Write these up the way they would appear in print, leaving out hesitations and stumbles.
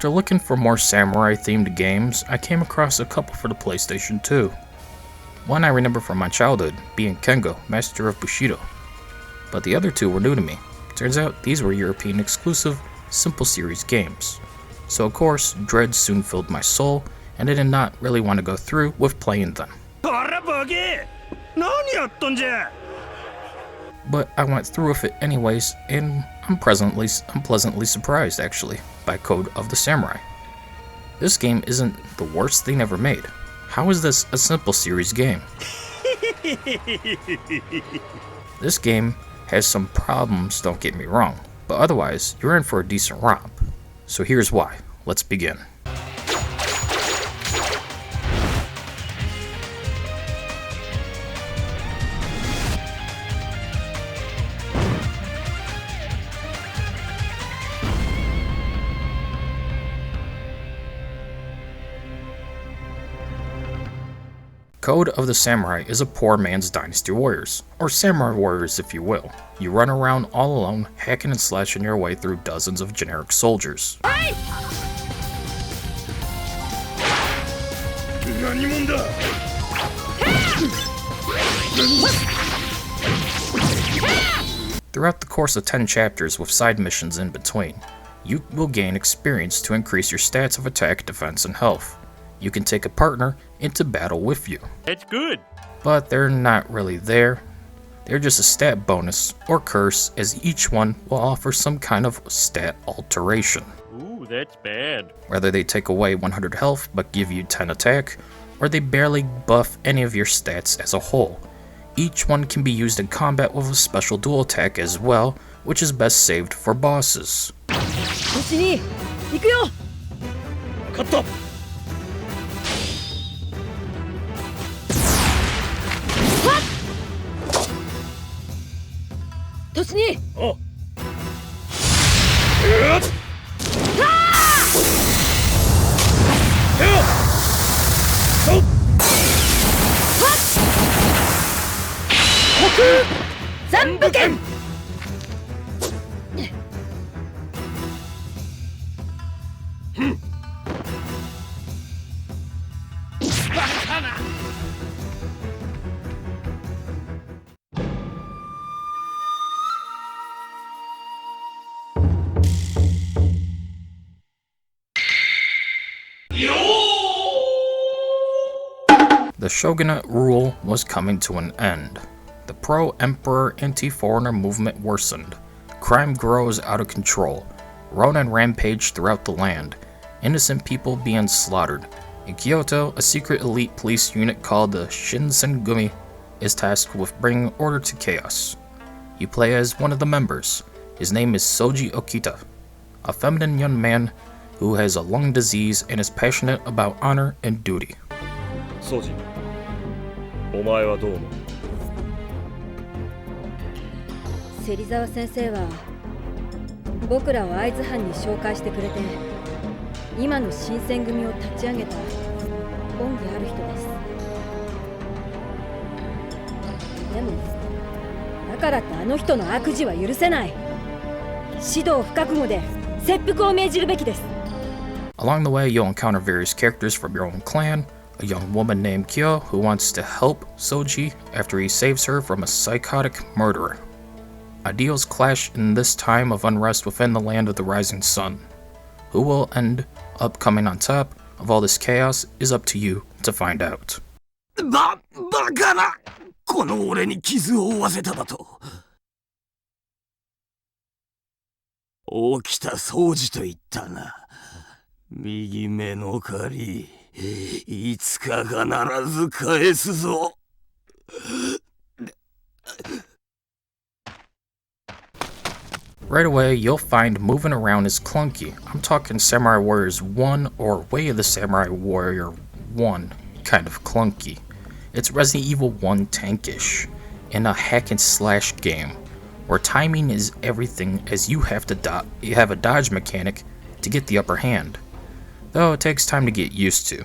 After looking for more samurai-themed games, I came across a couple for the PlayStation 2. One I remember from my childhood, being Kengo, Master of Bushido. But the other two were new to me. Turns out these were European exclusive, simple series games. So of course, dread soon filled my soul, and I did not really want to go through with playing them. But I went through with it anyways, and I'm pleasantly surprised actually, by Code of the Samurai. This game isn't the worst thing ever made. How is this a simple series game? This game has some problems, don't get me wrong, but otherwise, you're in for a decent romp. So here's why. Let's begin. Code of the Samurai is a poor man's Dynasty Warriors, or Samurai Warriors if you will. You run around all alone, hacking and slashing your way through dozens of generic soldiers. Throughout the course of 10 chapters with side missions in between, you will gain experience to increase your stats of attack, defense, and health. You can take a partner into battle with you. That's good. But they're not really there. They're just a stat bonus or curse, as each one will offer some kind of stat alteration. Ooh, that's bad. Whether they take away 100 health but give you 10 attack, or they barely buff any of your stats as a whole. Each one can be used in combat with a special dual attack as well, which is best saved for bosses. The shogunate rule was coming to an end. The pro-emperor, anti-foreigner movement worsened. Crime grows out of control. Ronin rampaged throughout the land. Innocent people being slaughtered. In Kyoto, a secret elite police unit called the Shinsengumi is tasked with bringing order to chaos. You play as one of the members. His name is Soji Okita, a feminine young man who has a lung disease and is passionate about honor and duty. Soji, お前はどう思う？芹沢先生は僕らを会津藩に紹介してくれて、今の新選組を立ち上げた恩義ある人です。でもだからってあの人の悪事は許せない。指導不覚悟で切腹を命じるべきです。Along the way, you'll encounter various characters from your own clan, a young woman named Kyo who wants to help Soji after he saves her from a psychotic murderer. Ideals clash in this time of unrest within the land of the rising sun. Who will end up coming on top of all this chaos is up to you to find out. バカな！この俺に傷を負わせただと。起きた掃除と言ったな。右目の借り、いつか必ず返すぞ。Right away, you'll find moving around is clunky. I'm talking Samurai Warriors 1 or Way of the Samurai Warrior 1 kind of clunky. It's Resident Evil 1 tankish in a hack and slash game where timing is everything, as you have a dodge mechanic to get the upper hand, though it takes time to get used to.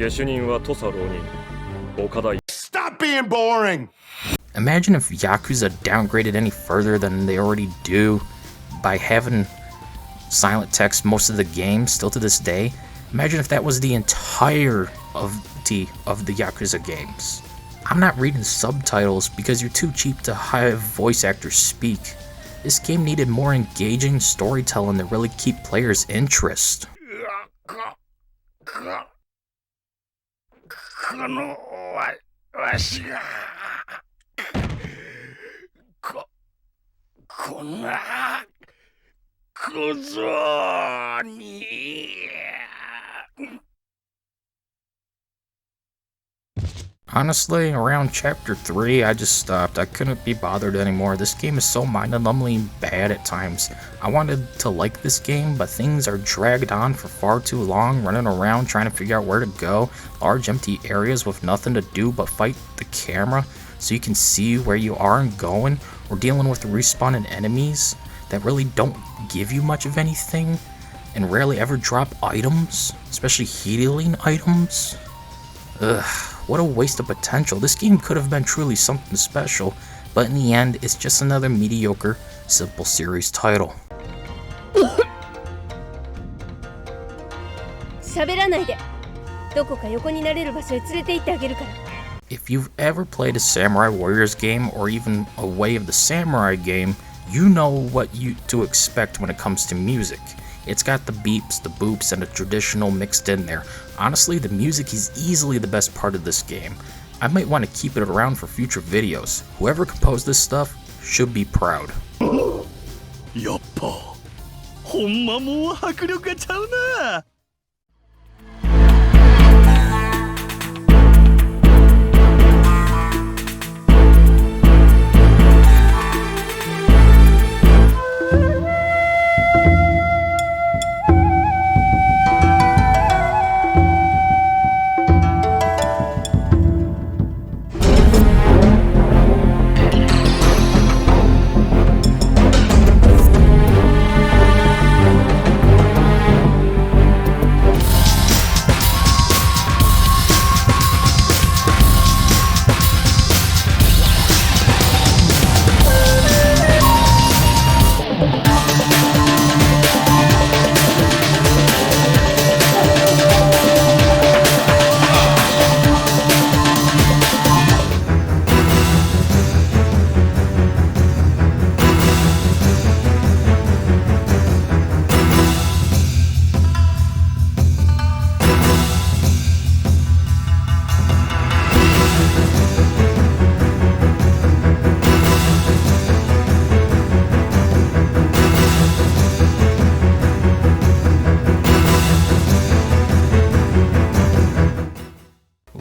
下手人は土佐浪人岡田。 Stop being boring! Imagine if Yakuza downgraded any further than they already do by having silent text most of the game still to this day. Imagine if that was the entirety of the Yakuza games. I'm not reading subtitles because you're too cheap to have voice actors speak. This game needed more engaging storytelling to really keep players' interest. こんな小僧に Honestly, around chapter 3, I just stopped. I couldn't be bothered anymore. This game is so mind-numbingly bad at times. I wanted to like this game, but things are dragged on for far too long, running around trying to figure out where to go, large empty areas with nothing to do but fight the camera so you can see where you are and going, or dealing with respawning enemies that really don't give you much of anything, and rarely ever drop items, especially healing items. Ugh. What a waste of potential. This game could have been truly something special, but in the end, it's just another mediocre, simple series title. 喋らないで。どこか横になれる場所へ連れて行ってあげるから。 If you've ever played a Samurai Warriors game, or even a Way of the Samurai game, you know what to expect when it comes to music. It's got the beeps, the boops, and the traditional mixed in there. Honestly, the music is easily the best part of this game. I might want to keep it around for future videos. Whoever composed this stuff should be proud. やっぱほんまもう迫力がちゃうな。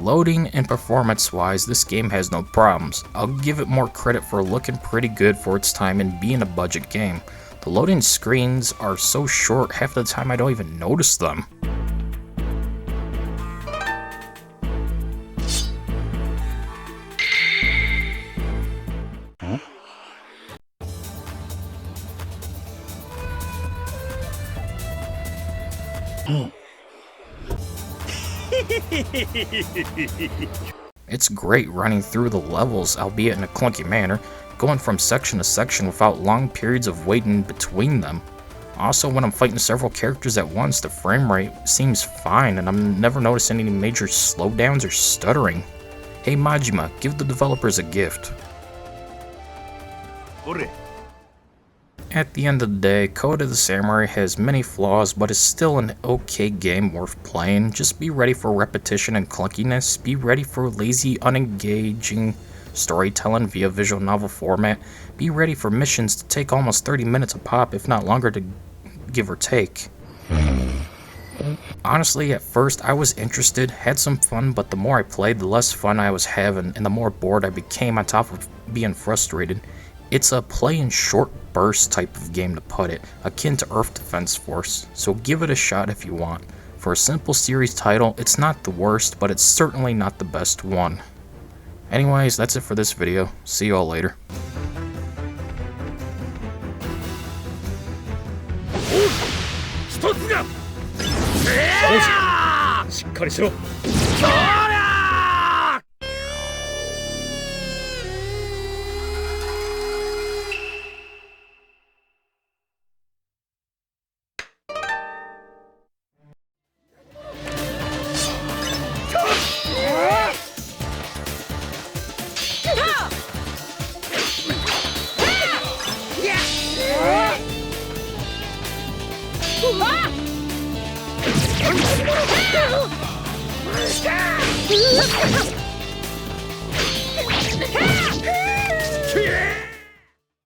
Loading and performance-wise, this game has no problems. I'll give it more credit for looking pretty good for its time and being a budget game. The loading screens are so short, half the time I don't even notice them. It's great running through the levels, albeit in a clunky manner, going from section to section without long periods of waiting between them. Also, when I'm fighting several characters at once, the frame rate seems fine, and I'm never noticing any major slowdowns or stuttering. Hey Majima, give the developers a gift. At the end of the day, Code of the Samurai has many flaws, but is still an okay game worth playing. Just be ready for repetition and clunkiness, be ready for lazy, unengaging storytelling via visual novel format, be ready for missions to take almost 30 minutes a pop, if not longer to give or take. Honestly, at first I was interested, had some fun, but the more I played, the less fun I was having, and the more bored I became on top of being frustrated. It's a play in short bursts type of game, to put it, akin to Earth Defense Force, so give it a shot if you want. For a simple series title, it's not the worst, but it's certainly not the best one. Anyways, that's it for this video. See you all later. 一つがしっかりしろ。